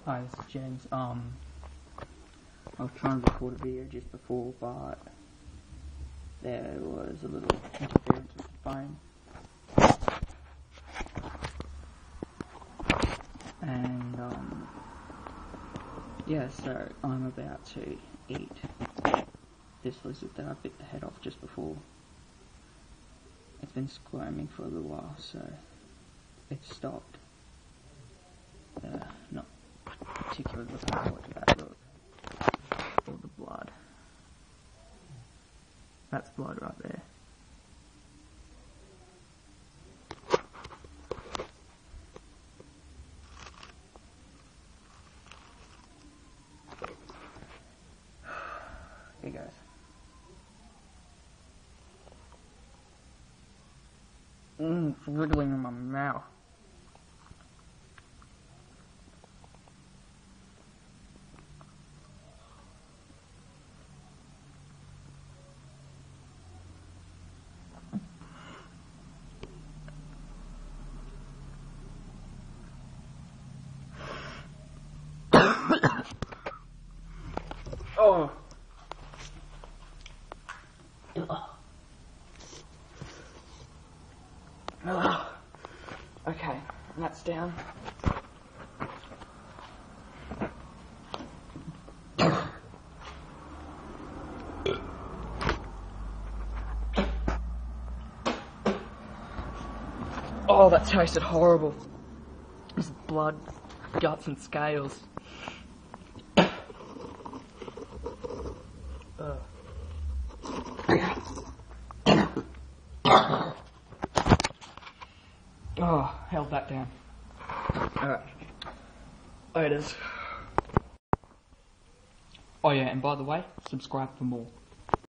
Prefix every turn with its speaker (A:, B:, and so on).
A: Hi, this is James. I was trying to record a video just before, but there was a little interference with the phone. And, yeah, so I'm about to eat this lizard that I bit the head off just before. It's been squirming for a little while, so it stopped. Not particularly looking forward to that look. All the blood. That's blood right there. Here goes. It's wriggling in my mouth. Oh. Okay, that's down. Oh, that tasted horrible. It's blood, guts and scales. Oh, held that down. Alright. Oh, it is. Oh yeah, and by the way, subscribe for more.